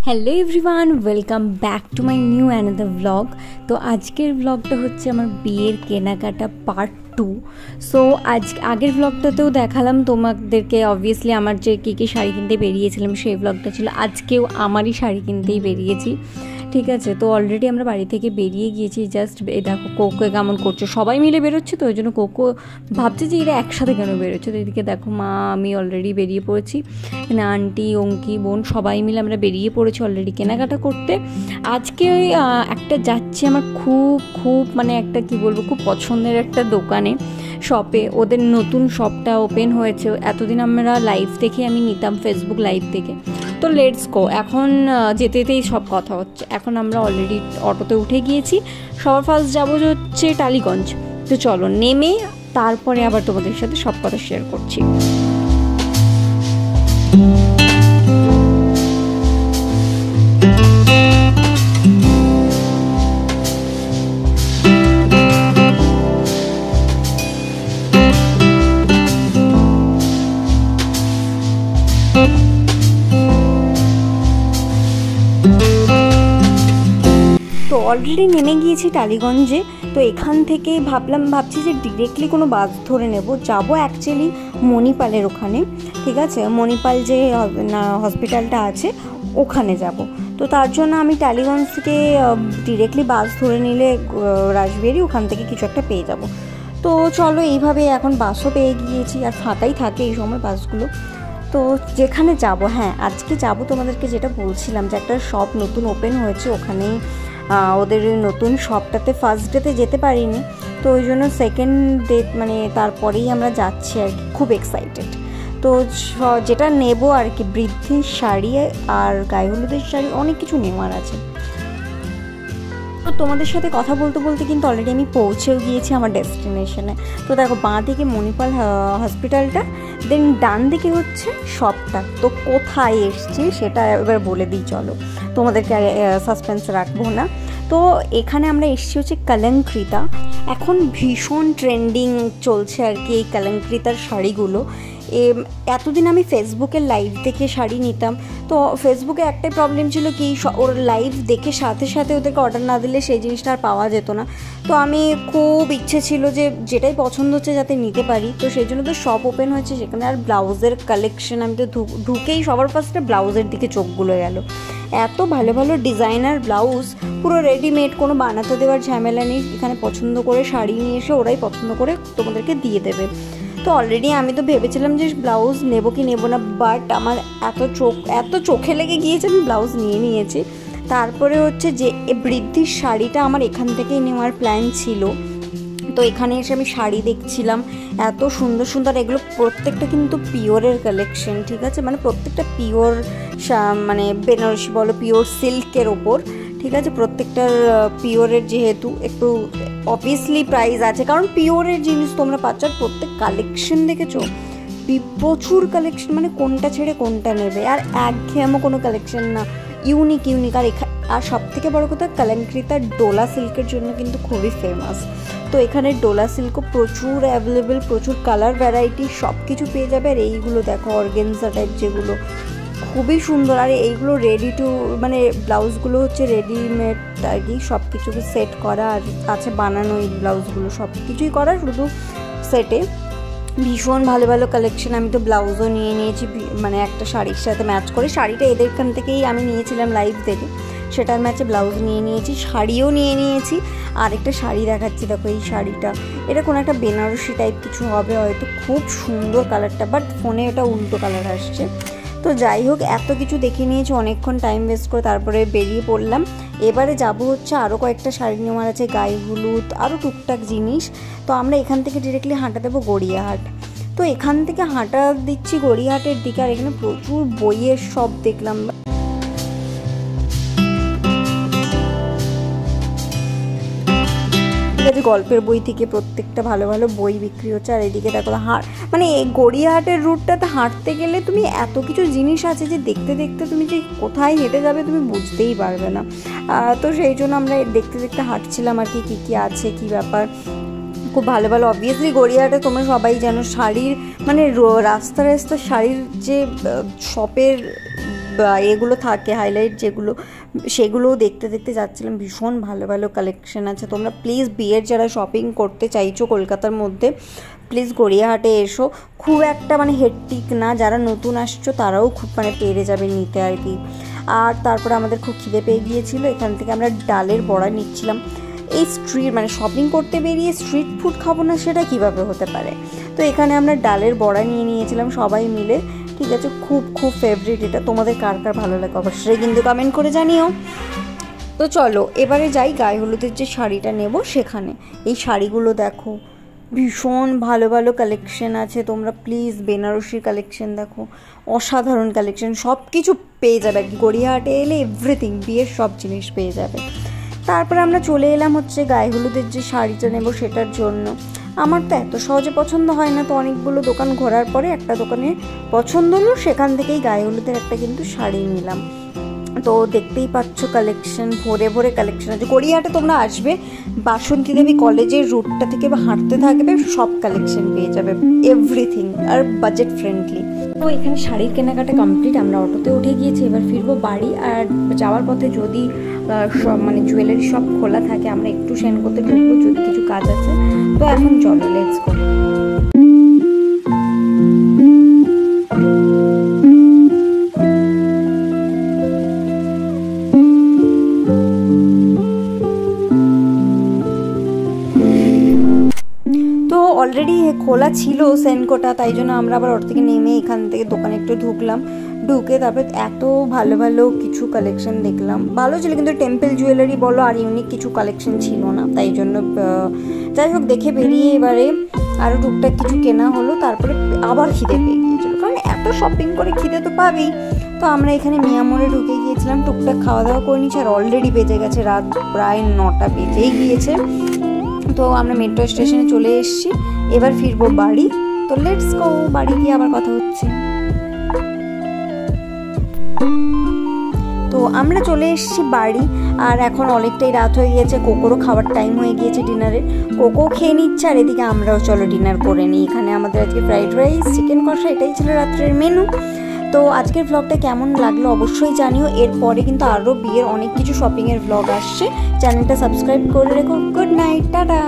Hello everyone, welcome back to my new another blog. তো আজকের ব্লগটা হচ্ছে আমার বিয়ের কেনাকাটা পার্ট 2। সো আগের ব্লগটাতেও দেখালাম তোমাদেরকে অবভিয়াসলি আমার যে কী শাড়ি কিনতে বেরিয়েছিলাম সেই ব্লগটা ছিল। আজকেও আমারই শাড়ি কিনতেই বেরিয়েছি, ঠিক আছে। তো অলরেডি আমরা বাড়ি থেকে বেরিয়ে গিয়েছি। জাস্ট এই দেখো কোকো কেমন করছে, সবাই মিলে বেরোচ্ছে, তো ওই জন্য কোকো ভাবছে যে এরা একসাথে কেন বেরোচ্ছে। তো এদিকে দেখো মা আমি অলরেডি বেরিয়ে পড়েছি, এখানে আন্টি অঙ্কি বোন সবাই মিলে আমরা বেরিয়ে পড়েছি অলরেডি কেনাকাটা করতে। আজকে একটা যাচ্ছি আমার খুব মানে একটা কি বলবো, খুব পছন্দের একটা দোকানে, শপে। ওদের নতুন শপটা ওপেন হয়েছে। এতদিন আমরা লাইভ দেখে আমি নিতাম, ফেসবুক লাইভ থেকে। তো লেটস গো, এখন যেতে যেতেই সব কথা হচ্ছে। এখন আমরা অলরেডি অটোতে উঠে গিয়েছি। সবার ফার্স্ট যাবো হচ্ছে টালিগঞ্জ। তো চলো নেমে তারপরে আবার তোমাদের সাথে সব কথা শেয়ার করছি। তো অলরেডি নেমে গিয়েছি টালিগঞ্জে। তো এখান থেকে ভাবছি যে ডিরেক্টলি কোনো বাস ধরে নেব, যাবো অ্যাকচুয়ালি মণিপালের ওখানে, ঠিক আছে। মণিপাল যে হসপিটালটা আছে ওখানে যাব। তো তার জন্য আমি টালিগঞ্জ থেকে ডিরেক্টলি বাস ধরে নিলে রাসবিহারী, ওখান থেকে কিছু একটা পেয়ে যাব। তো চলো এইভাবে, এখন বাসও পেয়ে গিয়েছি, আর ফাঁকাই থাকে এই সময় বাসগুলো। তো যেখানে যাব, হ্যাঁ আজকে যাব তোমাদেরকে যেটা বলছিলাম, যে একটা শপ নতুন ওপেন হয়েছে, ওখানেই ওদের নতুন শপটাতে ফার্স্ট ডেতে যেতে পারিনি, তো ওই জন্য সেকেন্ড ডে মানে তারপরেই আমরা যাচ্ছি আর কি, খুব এক্সাইটেড। তো যেটা নেব আর কি, বৃদ্ধির শাড়ি আর গায়ে হলুদের শাড়ি, অনেক কিছু নেওয়ার আছে। তো তোমাদের সাথে কথা বলতে বলতে কিন্তু অলরেডি আমি পৌঁছেও গিয়েছি আমার ডেস্টিনেশনে। তো দেখো বাঁ দিকে মণিপাল হসপিটালটা, দেন ডান দিকে হচ্ছে শপটা। তো কোথায় এসছি সেটা এবার বলে দিই, চলো তোমাদেরকে সাসপেন্স রাখবো না। তো এখানে আমরা এসছি হচ্ছে কলঙ্কৃতা। এখন ভীষণ ট্রেন্ডিং চলছে আর কি এই কলঙ্কৃতার শাড়িগুলো। এতদিন আমি ফেসবুকের লাইভ দেখে শাড়ি নিতাম। তো ফেসবুকে একটাই প্রবলেম ছিল কি, ওর লাইভ দেখে সাথে সাথে ওদেরকে অর্ডার না দিলে সেই জিনিসটা আর পাওয়া যেত না। তো আমি খুব ইচ্ছে ছিল যে যেটাই পছন্দ হচ্ছে যাতে নিতে পারি। তো সেই জন্য তো শপ ওপেন হয়েছে সেখানে। আর ব্লাউজের কালেকশন, আমি তো ঢুকেই সবার ফার্স্টে ব্লাউজের দিকে চোখগুলো গেল। এত ভালো ভালো ডিজাইনার ব্লাউজ, পুরো রেডিমেড, কোনো বানাতে দেওয়ার ঝামেলা নেই। এখানে পছন্দ করে শাড়ি নিয়ে এসে ওরাই পছন্দ করে তোমাদেরকে দিয়ে দেবে। তো অলরেডি আমি তো ভেবেছিলাম যে ব্লাউজ নেবো কি নেবো না, বাট আমার এত চোখে লেগে গিয়েছে, আমি ব্লাউজ নিয়েছি। তারপরে হচ্ছে যে বৃদ্ধির শাড়িটা আমার এখান থেকেই নেওয়ার প্ল্যান ছিল। তো এখানে এসে আমি শাড়ি দেখছিলাম, এত সুন্দর সুন্দর, এগুলো প্রত্যেকটা কিন্তু পিওরের কালেকশন, ঠিক আছে। মানে প্রত্যেকটা পিওর, মানে বেনারসি বলো, পিওর সিল্কের ওপর, ঠিক আছে। প্রত্যেকটার পিওরের যেহেতু একটু অবভিয়াসলি প্রাইস আছে, কারণ পিওরের জিনিস তোমরা পাচ্ছ। আর প্রত্যেক কালেকশন দেখেছো, প্রচুর কালেকশন, মানে কোনটা ছেড়ে কোনটা নেবে। আর একঘেয়েমো কোনো কালেকশন না, ইউনিক। আর সব থেকে বড়ো কথা, কলঙ্কৃতার ডোলা সিল্কের জন্য কিন্তু খুবই ফেমাস। তো এখানে ডোলা সিল্কও প্রচুর অ্যাভেলেবেল, প্রচুর কালার ভ্যারাইটি সব কিছু পেয়ে যাবে। আর এইগুলো দেখো অর্গেনজা টাইপ, যেগুলো খুবই সুন্দর। আর এইগুলো রেডি টু, মানে ব্লাউজগুলো হচ্ছে রেডিমেড আর কি, সব কিছু সেট করা আর আছে বানানো। এই ব্লাউজগুলো সব কিছুই করা, শুধু সেটে। ভীষণ ভালো ভালো কালেকশন। আমি তো ব্লাউজও নিয়ে নিয়েছি, মানে একটা শাড়ির সাথে ম্যাচ করে। শাড়িটা এদেরখান থেকেই আমি নিয়েছিলাম লাইভ দেখে, সেটার ম্যাচে ব্লাউজ নিয়ে নিয়েছি, শাড়িও নিয়ে নিয়েছি। আর একটা শাড়ি দেখাচ্ছি, দেখো এই শাড়িটা, এটা কোনো একটা বেনারসি টাইপ কিছু হবে হয়তো, খুব সুন্দর কালারটা, বাট ফোনে এটা উল্টো কালার আসছে। তো যাই হোক, এত কিছু দেখে নিয়েছি, অনেকক্ষণ টাইম ওয়েস্ট করে তারপরে বেরিয়ে পড়লাম। এবারে যাব হচ্ছে আরও কয়েকটা শাড়ি নেওয়ার আছে, গায়ে হলুদ, আরও টুকটাক জিনিস। তো আমরা এখান থেকে ডিরেক্টলি হাঁটা দেবো গড়িয়াহাট। তো এখান থেকে হাঁটা দিচ্ছি গড়িয়াহাটের দিকে। আর এখানে প্রচুর বইয়ের শপ দেখলাম, গল্পের বই থেকে প্রত্যেকটা ভালো ভালো বই বিক্রি হচ্ছে। আর এদিকে দেখো মানে গড়িয়াহাটের রুটটাতে হাঁটতে গেলে তুমি এত কিছু জিনিস আছে যে দেখতে দেখতে তুমি যে কোথায় হেঁটে যাবে তুমি বুঝতেই পারবে না। তো সেই জন্য আমরা দেখতে দেখতে হাঁটছিলাম আর কি, কী কী আছে, কী ব্যাপার। খুব ভালো ভালো, অবভিয়াসলি গড়িয়াহাটে তোমরা সবাই জানো শাড়ির, মানে রাস্তা শাড়ির যে শপের এগুলো থাকে হাইলাইট যেগুলো, সেগুলোও দেখতে দেখতে যাচ্ছিলাম। ভীষণ ভালো ভালো কালেকশন আছে। তোমরা প্লিজ বিয়ের যারা শপিং করতে চাইছো কলকাতার মধ্যে, প্লিজ গড়িয়াহাটে এসো। খুব একটা মানে হেডটিক না, যারা নতুন আসছো তারাও খুব মানে পেরে যাবে নিতে আর কি। আর তারপরে আমাদের খুব খিদে পেয়ে গিয়েছিল, এখান থেকে আমরা ডালের বড়া নিচ্ছিলাম। এই স্ট্রিট মানে শপিং করতে বেরিয়ে স্ট্রিট ফুড খাবো না সেটা কিভাবে হতে পারে। তো এখানে আমরা ডালের বড়া নিয়ে নিয়েছিলাম সবাই মিলে, ঠিক আছে। খুব খুব ফেভারিট এটা। তোমাদের কার কার ভালো লাগে অবশ্যই কিন্তু কমেন্ট করে জানিও। তো চলো এবারে যাই গায়ে হলুদের যে শাড়িটা নেব সেখানে। এই শাড়িগুলো দেখো, ভীষণ ভালো ভালো কালেকশন আছে। তোমরা প্লিজ বেনারসির কালেকশন দেখো, অসাধারণ কালেকশন। সব কিছু পেয়ে যাবে আর কি, গড়িয়াহাটে এলে এভরিথিং, বিয়ের সব জিনিস পেয়ে যাবে। তারপরে আমরা চলে এলাম হচ্ছে গায়ে হলুদের যে শাড়িটা নেব সেটার জন্য। আমার তো এত সহজে পছন্দ হয় না, তো অনেকগুলো দোকান ঘোরার পরে একটা দোকানে পছন্দ হলো, সেখান থেকেই গায়ে হলুদের একটা কিন্তু শাড়ি নিলাম। তো দেখতেই পাচ্ছ কালেকশন, ভরে ভরে কালেকশন আছে। গড়িয়াহাটে তোমরা আসবে, বাসন্তী দেবী কলেজের রুটটা থেকে বা হাঁটতে থাকবে, সব কালেকশন পেয়ে যাবে, এভরিথিং, আর বাজেট ফ্রেন্ডলি। তো এখানে শাড়ির কেনাকাটা কমপ্লিট, আমরা অটোতে উঠে গিয়েছি, এবার ফিরবো বাড়ি। আর যাওয়ার পথে যদি সব মানে জুয়েলারি শপ খোলা থাকে আমরা একটু সেন্ড করতে ঢুকবো যদি কিছু কাজ আছে। তো এখন চলো লেটস গো। অলরেডি খোলা ছিল সেনকোটা, তাই জন্য আমরা আবার ওর থেকে নেমে এখান থেকে দোকানে একটু ঢুকলাম। ঢুকে তারপরে এত ভালো ভালো কিছু কালেকশন দেখলাম, ভালো ছিল কিন্তু টেম্পল জুয়েলারি বলো আর ইউনিক কিছু কালেকশন ছিল না, তাই জন্য যাই হোক দেখে বেরিয়ে এবারে আরও টুকটাক কিছু কেনা হলো। তারপরে আবার খিদে পেয়ে গিয়েছিল, কারণ এত শপিং করে খিদে তো পাবেই। তো আমরা এখানে মিয়ামোড়ে ঢুকে গিয়েছিলাম, টুকটাক খাওয়া দাওয়া করে নিচ্ছি। আর অলরেডি বেজে গেছে রাত প্রায় 9টা বেজেই গিয়েছে। তো আমরা মেট্রো স্টেশনে চলে এসেছি, এবার ফিরবো বাড়ি। তো লেটস গো, বাড়ি গিয়ে আবার কথা হচ্ছে। তো আমরা চলে এসেছি বাড়ি, আর এখন অনেকটাই রাত হয়ে গিয়েছে, কোকোরও খাওয়ার টাইম হয়ে গিয়েছে ডিনারের। কোকো খেয়ে নিচ্ছে, আর এদিকে আমরাও চলো ডিনার করে নিই। এখানে আমাদের আজকে ফ্রাইড রাইস, চিকেন কষা, এটাই ছিল রাত্রের মেনু। তো আজকের ব্লগটা কেমন লাগলো অবশ্যই জানিও। এরপরে কিন্তু আরও বিয়ের অনেক কিছু শপিংয়ের ব্লগ আসছে, চ্যানেলটা সাবস্ক্রাইব করে রেখো। Good night, tata.